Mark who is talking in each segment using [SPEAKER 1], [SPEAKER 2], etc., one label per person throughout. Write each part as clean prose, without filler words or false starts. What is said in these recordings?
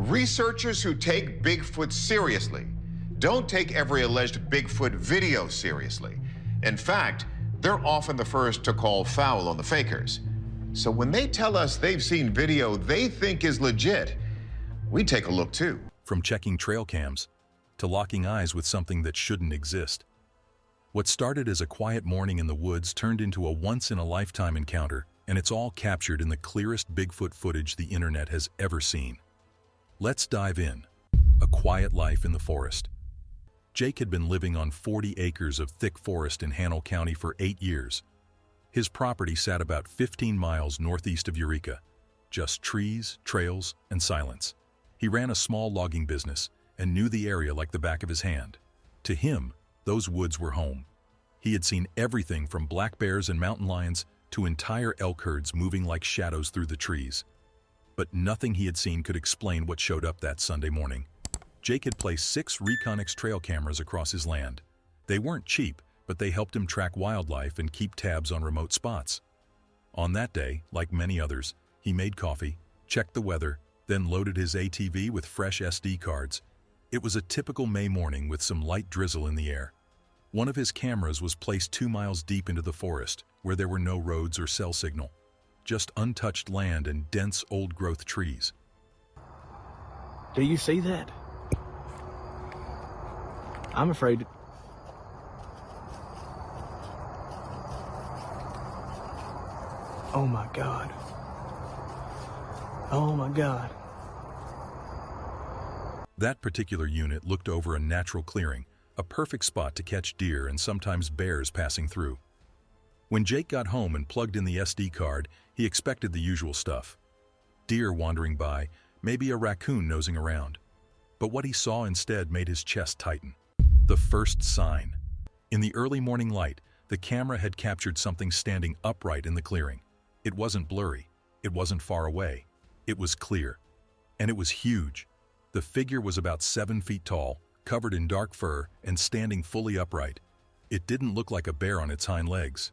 [SPEAKER 1] Researchers who take Bigfoot seriously don't take every alleged Bigfoot video seriously. In fact, they're often the first to call foul on the fakers. So when they tell us they've seen video they think is legit, we take a look too.
[SPEAKER 2] From checking trail cams to locking eyes with something that shouldn't exist. What started as a quiet morning in the woods turned into a once-in-a-lifetime encounter, and it's all captured in the clearest Bigfoot footage the internet has ever seen. Let's dive in. A quiet life in the forest. Jake had been living on 40 acres of thick forest in Hancock County for 8 years. His property sat about 15 miles northeast of Eureka. Just trees, trails, and silence. He ran a small logging business and knew the area like the back of his hand. To him, those woods were home. He had seen everything from black bears and mountain lions to entire elk herds moving like shadows through the trees. But nothing he had seen could explain what showed up that Sunday morning. Jake had placed 6 Reconix trail cameras across his land. They weren't cheap, but they helped him track wildlife and keep tabs on remote spots. On that day, like many others, he made coffee, checked the weather, then loaded his ATV with fresh SD cards. It was a typical May morning with some light drizzle in the air. One of his cameras was placed 2 miles deep into the forest, where there were no roads or cell signal. Just untouched land and dense old-growth trees.
[SPEAKER 3] Do you see that? I'm afraid. Oh my God. Oh my God.
[SPEAKER 2] That particular unit looked over a natural clearing, a perfect spot to catch deer and sometimes bears passing through. When Jake got home and plugged in the SD card, he expected the usual stuff. Deer wandering by, maybe a raccoon nosing around. But what he saw instead made his chest tighten. The first sign. In the early morning light, the camera had captured something standing upright in the clearing. It wasn't blurry. It wasn't far away. It was clear. And it was huge. The figure was about 7 feet tall, covered in dark fur, and standing fully upright. It didn't look like a bear on its hind legs.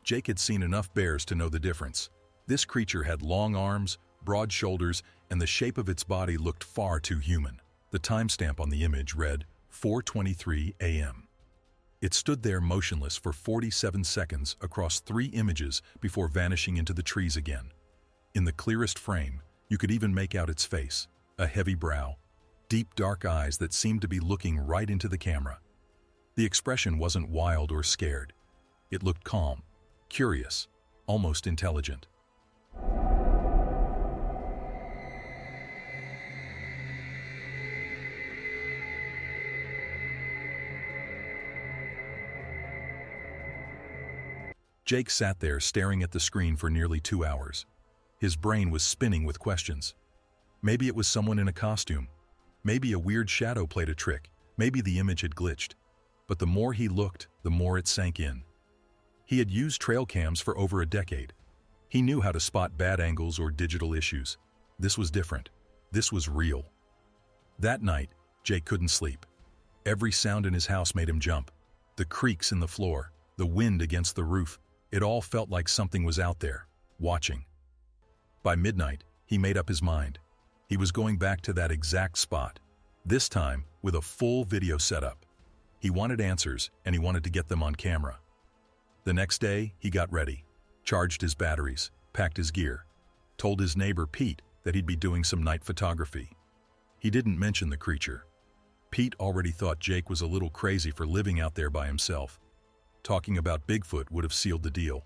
[SPEAKER 2] Jake had seen enough bears to know the difference. This creature had long arms, broad shoulders, and the shape of its body looked far too human. The timestamp on the image read 4:23 a.m. It stood there motionless for 47 seconds across 3 images before vanishing into the trees again. In the clearest frame, you could even make out its face, a heavy brow, deep dark eyes that seemed to be looking right into the camera. The expression wasn't wild or scared. It looked calm, curious, almost intelligent. Jake sat there staring at the screen for nearly 2 hours. His brain was spinning with questions. Maybe it was someone in a costume. Maybe a weird shadow played a trick. Maybe the image had glitched. But the more he looked, the more it sank in. He had used trail cams for over a decade. He knew how to spot bad angles or digital issues. This was different. This was real. That night, Jake couldn't sleep. Every sound in his house made him jump. The creaks in the floor, the wind against the roof. It all felt like something was out there, watching. By midnight, he made up his mind. He was going back to that exact spot, this time with a full video setup. He wanted answers, and he wanted to get them on camera. The next day, he got ready, charged his batteries, packed his gear, told his neighbor Pete that he'd be doing some night photography. He didn't mention the creature. Pete already thought Jake was a little crazy for living out there by himself. Talking about Bigfoot would have sealed the deal.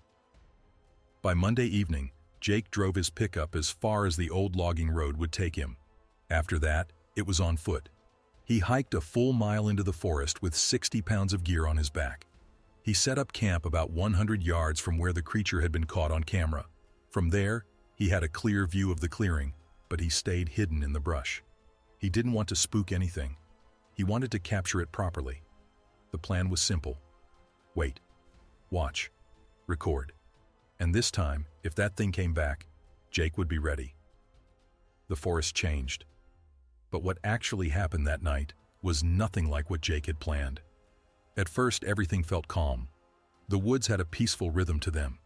[SPEAKER 2] By Monday evening, Jake drove his pickup as far as the old logging road would take him. After that, it was on foot. He hiked a full mile into the forest with 60 pounds of gear on his back. He set up camp about 100 yards from where the creature had been caught on camera. From there, he had a clear view of the clearing, but he stayed hidden in the brush. He didn't want to spook anything. He wanted to capture it properly. The plan was simple. Wait, watch, record. And this time, if that thing came back, Jake would be ready. The forest changed. But what actually happened that night was nothing like what Jake had planned. At first, everything felt calm. The woods had a peaceful rhythm to them.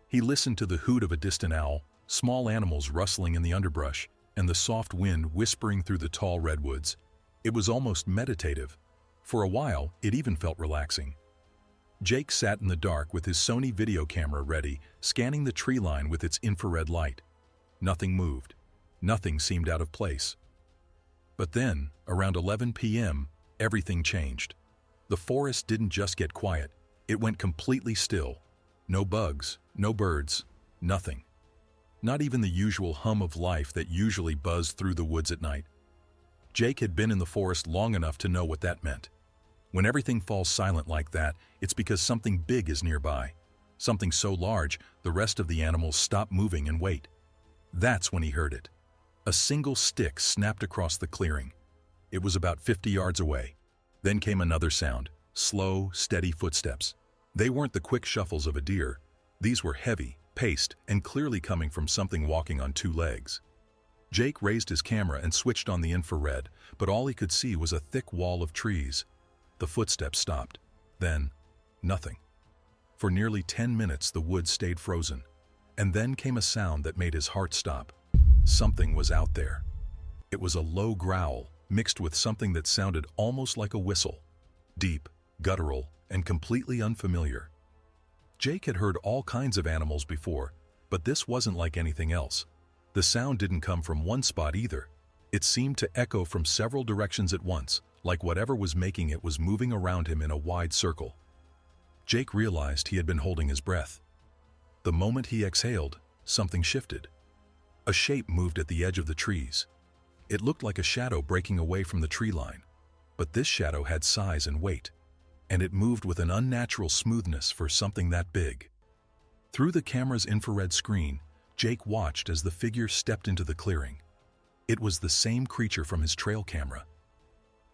[SPEAKER 2] He listened to the hoot of a distant owl, small animals rustling in the underbrush, and the soft wind whispering through the tall redwoods. It was almost meditative. For a while, it even felt relaxing. Jake sat in the dark with his Sony video camera ready, scanning the tree line with its infrared light. Nothing moved. Nothing seemed out of place. But then, around 11 p.m., everything changed. The forest didn't just get quiet, it went completely still. No bugs, no birds, nothing. Not even the usual hum of life that usually buzzed through the woods at night. Jake had been in the forest long enough to know what that meant. When everything falls silent like that, it's because something big is nearby. Something so large, the rest of the animals stop moving and wait. That's when he heard it. A single stick snapped across the clearing. It was about 50 yards away. Then came another sound, slow, steady footsteps. They weren't the quick shuffles of a deer. These were heavy, paced, and clearly coming from something walking on two legs. Jake raised his camera and switched on the infrared, but all he could see was a thick wall of trees. The footsteps stopped. Then, nothing. For nearly 10 minutes the woods stayed frozen, and then came a sound that made his heart stop. Something was out there. It was a low growl, mixed with something that sounded almost like a whistle. Deep, guttural, and completely unfamiliar. Jake had heard all kinds of animals before, but this wasn't like anything else. The sound didn't come from one spot either. It seemed to echo from several directions at once, like whatever was making it was moving around him in a wide circle. Jake realized he had been holding his breath. The moment he exhaled, something shifted. A shape moved at the edge of the trees. It looked like a shadow breaking away from the tree line, but this shadow had size and weight, and it moved with an unnatural smoothness for something that big. Through the camera's infrared screen, Jake watched as the figure stepped into the clearing. It was the same creature from his trail camera.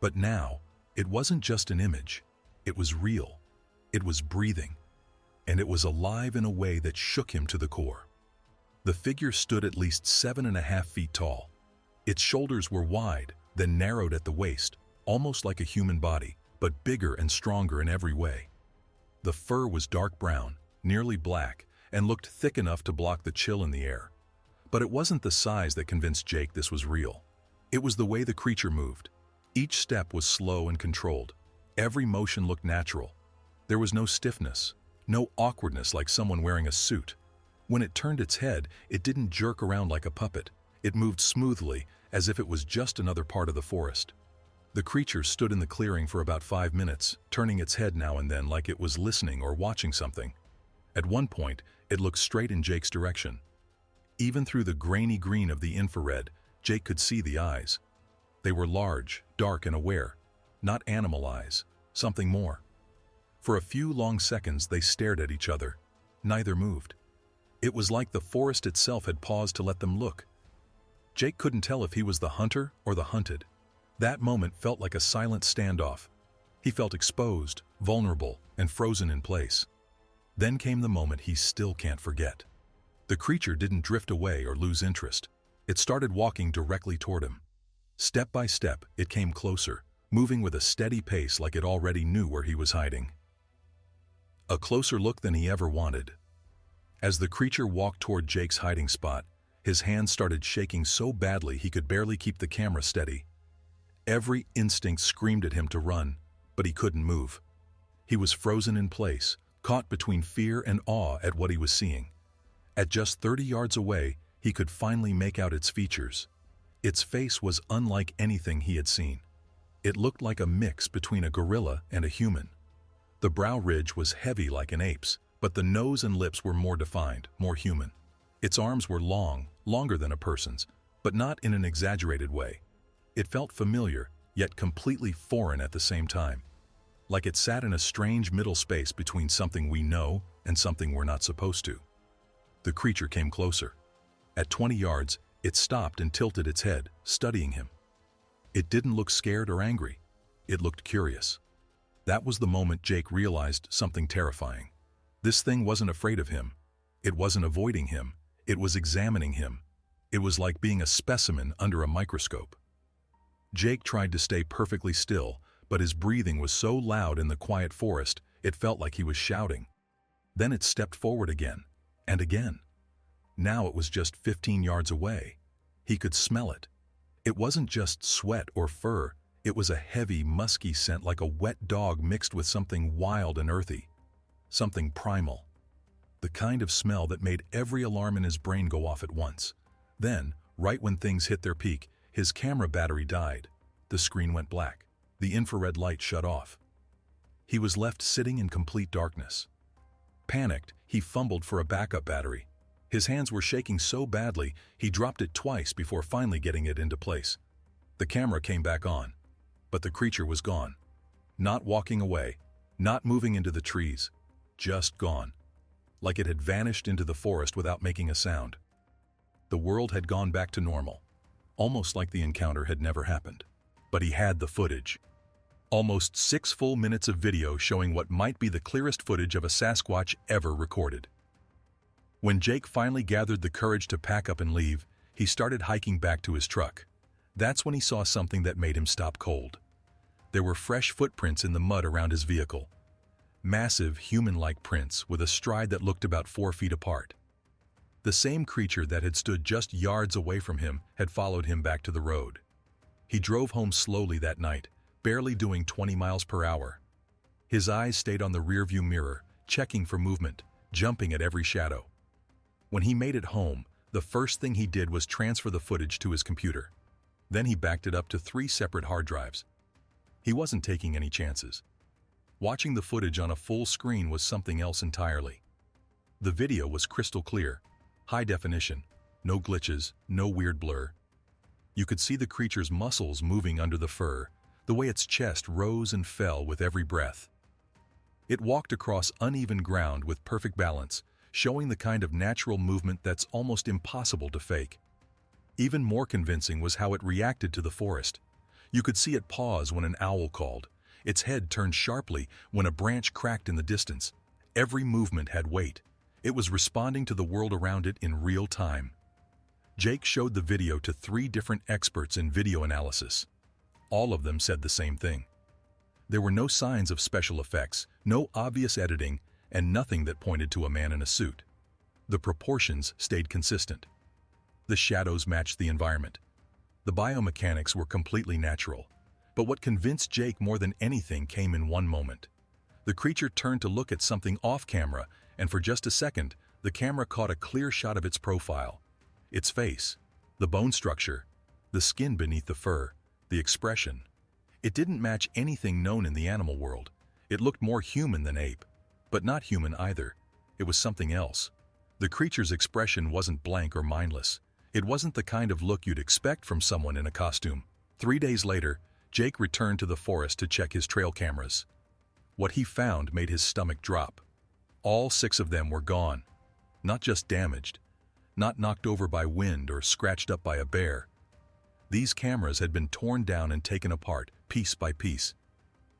[SPEAKER 2] But now, it wasn't just an image. It was real. It was breathing. And it was alive in a way that shook him to the core. The figure stood at least 7.5 feet tall. Its shoulders were wide, then narrowed at the waist, almost like a human body, but bigger and stronger in every way. The fur was dark brown, nearly black, and looked thick enough to block the chill in the air. But it wasn't the size that convinced Jake this was real. It was the way the creature moved. Each step was slow and controlled. Every motion looked natural. There was no stiffness, no awkwardness like someone wearing a suit. When it turned its head, it didn't jerk around like a puppet. It moved smoothly, as if it was just another part of the forest. The creature stood in the clearing for about 5 minutes, turning its head now and then like it was listening or watching something. At one point, it looked straight in Jake's direction. Even through the grainy green of the infrared, Jake could see the eyes. They were large, dark, and aware. Not animal eyes, something more. For a few long seconds they stared at each other. Neither moved. It was like the forest itself had paused to let them look. Jake couldn't tell if he was the hunter or the hunted. That moment felt like a silent standoff. He felt exposed, vulnerable, and frozen in place. Then came the moment he still can't forget. The creature didn't drift away or lose interest. It started walking directly toward him. Step by step, it came closer, moving with a steady pace like it already knew where he was hiding. A closer look than he ever wanted. As the creature walked toward Jake's hiding spot, his hands started shaking so badly he could barely keep the camera steady. Every instinct screamed at him to run, but he couldn't move. He was frozen in place, caught between fear and awe at what he was seeing. At just 30 yards away, he could finally make out its features. Its face was unlike anything he had seen. It looked like a mix between a gorilla and a human. The brow ridge was heavy like an ape's, but the nose and lips were more defined, more human. Its arms were long, longer than a person's, but not in an exaggerated way. It felt familiar, yet completely foreign at the same time. Like it sat in a strange middle space between something we know and something we're not supposed to. The creature came closer. At 20 yards, it stopped and tilted its head, studying him. It didn't look scared or angry. It looked curious. That was the moment Jake realized something terrifying. This thing wasn't afraid of him. It wasn't avoiding him. It was examining him. It was like being a specimen under a microscope. Jake tried to stay perfectly still, but his breathing was so loud in the quiet forest, it felt like he was shouting. Then it stepped forward again, and again. Now it was just 15 yards away. He could smell it. It wasn't just sweat or fur, it was a heavy, musky scent like a wet dog mixed with something wild and earthy. Something primal. The kind of smell that made every alarm in his brain go off at once. Then, right when things hit their peak, his camera battery died. The screen went black. The infrared light shut off. He was left sitting in complete darkness. Panicked, he fumbled for a backup battery. His hands were shaking so badly, he dropped it twice before finally getting it into place. The camera came back on, but the creature was gone. Not walking away, not moving into the trees, just gone. Like it had vanished into the forest without making a sound. The world had gone back to normal, almost like the encounter had never happened. But he had the footage. Almost 6 full minutes of video showing what might be the clearest footage of a Sasquatch ever recorded. When Jake finally gathered the courage to pack up and leave, he started hiking back to his truck. That's when he saw something that made him stop cold. There were fresh footprints in the mud around his vehicle. Massive, human-like prints with a stride that looked about 4 feet apart. The same creature that had stood just yards away from him had followed him back to the road. He drove home slowly that night, barely doing 20 miles per hour. His eyes stayed on the rearview mirror, checking for movement, jumping at every shadow. When he made it home, the first thing he did was transfer the footage to his computer. Then he backed it up to 3 separate hard drives. He wasn't taking any chances. Watching the footage on a full screen was something else entirely. The video was crystal clear, high definition, no glitches, no weird blur. You could see the creature's muscles moving under the fur, the way its chest rose and fell with every breath. It walked across uneven ground with perfect balance, showing the kind of natural movement that's almost impossible to fake. Even more convincing was how it reacted to the forest. You could see it pause when an owl called. Its head turned sharply when a branch cracked in the distance. Every movement had weight. It was responding to the world around it in real time. Jake showed the video to 3 different experts in video analysis. All of them said the same thing. There were no signs of special effects, no obvious editing, and nothing that pointed to a man in a suit. The proportions stayed consistent. The shadows matched the environment. The biomechanics were completely natural. But what convinced Jake more than anything came in one moment. The creature turned to look at something off camera, and for just a second, the camera caught a clear shot of its profile. Its face, the bone structure, the skin beneath the fur, the expression. It didn't match anything known in the animal world. It looked more human than ape, but not human either. It was something else. The creature's expression wasn't blank or mindless. It wasn't the kind of look you'd expect from someone in a costume. 3 days later, Jake returned to the forest to check his trail cameras. What he found made his stomach drop. All 6 of them were gone. Not just damaged, not knocked over by wind or scratched up by a bear. These cameras had been torn down and taken apart, piece by piece.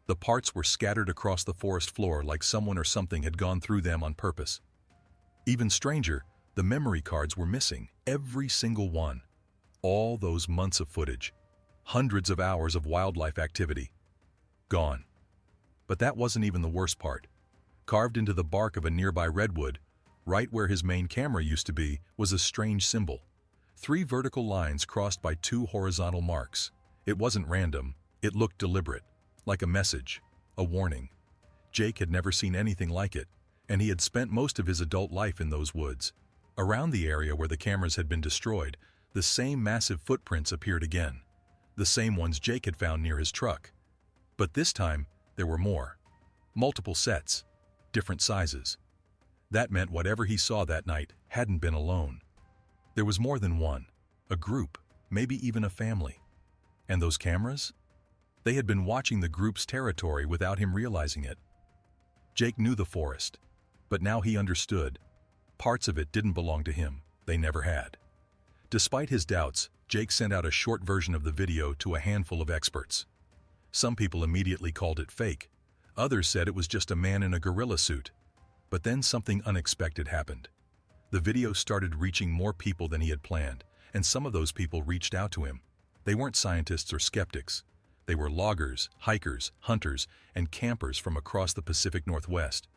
[SPEAKER 2] The parts were scattered across the forest floor like someone or something had gone through them on purpose. Even stranger, the memory cards were missing, every single one. All those months of footage, hundreds of hours of wildlife activity, gone. But that wasn't even the worst part. Carved into the bark of a nearby redwood, right where his main camera used to be, was a strange symbol. 3 vertical lines crossed by 2 horizontal marks. It wasn't random, it looked deliberate, like a message, a warning. Jake had never seen anything like it, and he had spent most of his adult life in those woods. Around the area where the cameras had been destroyed, the same massive footprints appeared again, the same ones Jake had found near his truck. But this time, there were more. Multiple sets, different sizes. That meant whatever he saw that night hadn't been alone. There was more than one, a group, maybe even a family. And those cameras? They had been watching the group's territory without him realizing it. Jake knew the forest, but now he understood. Parts of it didn't belong to him, they never had. Despite his doubts, Jake sent out a short version of the video to a handful of experts. Some people immediately called it fake. Others said it was just a man in a gorilla suit. But then something unexpected happened. The video started reaching more people than he had planned, and some of those people reached out to him. They weren't scientists or skeptics. They were loggers, hikers, hunters, and campers from across the Pacific Northwest.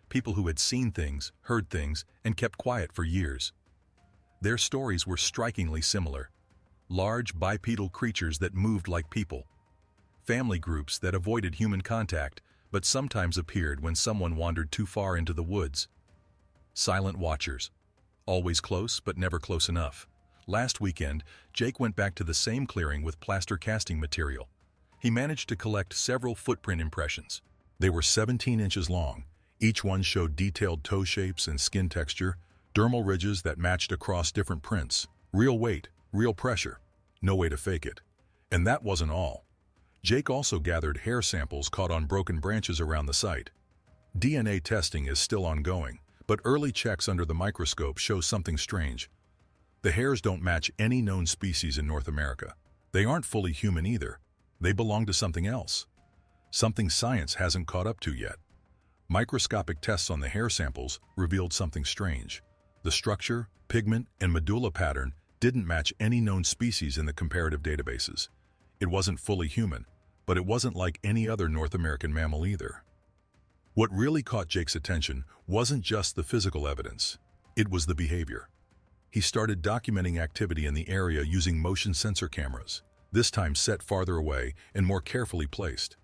[SPEAKER 2] People who had seen things, heard things, and kept quiet for years. Their stories were strikingly similar. large bipedal creatures that moved like people, family groups that avoided human contact but sometimes appeared when someone wandered too far into the woods, silent watchers, always close but never close enough. Last weekend, Jake went back to the same clearing with plaster casting material. He managed to collect several footprint impressions. They were 17 inches long. Each one showed detailed toe shapes and skin texture, dermal ridges that matched across different prints. Real weight, real pressure, no way to fake it. And that wasn't all. Jake also gathered hair samples caught on broken branches around the site. DNA testing is still ongoing, but early checks under the microscope show something strange. The hairs don't match any known species in North America. They aren't fully human either. They belong to something else. Something science hasn't caught up to yet. Microscopic tests on the hair samples revealed something strange. The structure, pigment, and medulla pattern didn't match any known species in the comparative databases. It wasn't fully human, but it wasn't like any other North American mammal either. What really caught Jake's attention wasn't just the physical evidence. It was the behavior. He started documenting activity in the area using motion sensor cameras, this time set farther away and more carefully placed.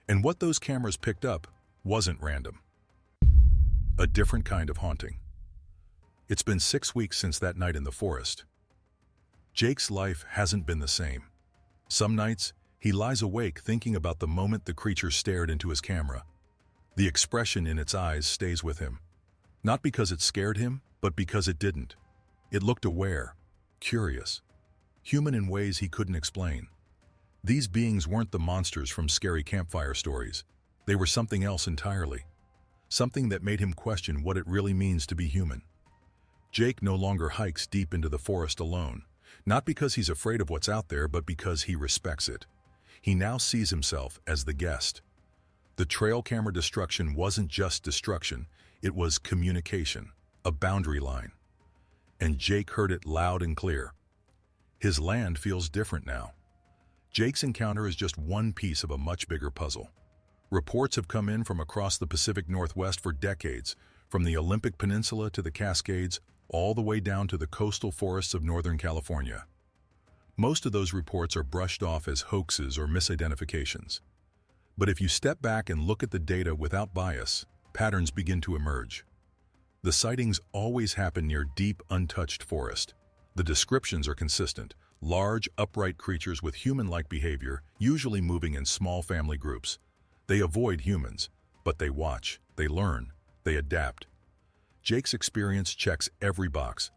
[SPEAKER 2] And what those cameras picked up wasn't random. A different kind of haunting. It's been 6 weeks since that night in the forest. Jake's life hasn't been the same. Some nights, he lies awake thinking about the moment the creature stared into his camera. The expression in its eyes stays with him. Not because it scared him, but because it didn't. It looked aware, curious, human in ways he couldn't explain. These beings weren't the monsters from scary campfire stories. They were something else entirely. Something that made him question what it really means to be human. Jake no longer hikes deep into the forest alone, not because he's afraid of what's out there, but because he respects it. He now sees himself as the guest. The trail camera destruction wasn't just destruction, it was communication, a boundary line. And Jake heard it loud and clear. His land feels different now. Jake's encounter is just one piece of a much bigger puzzle. Reports have come in from across the Pacific Northwest for decades, from the Olympic Peninsula to the Cascades, all the way down to the coastal forests of Northern California. Most of those reports are brushed off as hoaxes or misidentifications. But if you step back and look at the data without bias, patterns begin to emerge. The sightings always happen near deep, untouched forest. The descriptions are consistent: large, upright creatures with human-like behavior, usually moving in small family groups. They avoid humans, but they watch, they learn, they adapt. Jake's experience checks every box.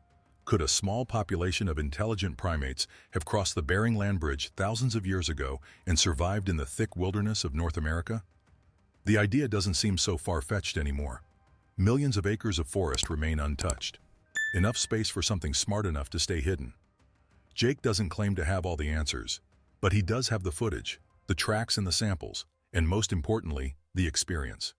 [SPEAKER 2] Could a small population of intelligent primates have crossed the Bering Land Bridge thousands of years ago and survived in the thick wilderness of North America? The idea doesn't seem so far-fetched anymore. Millions of acres of forest remain untouched. Enough space for something smart enough to stay hidden. Jake doesn't claim to have all the answers, but he does have the footage, the tracks and the samples, and most importantly, the experience.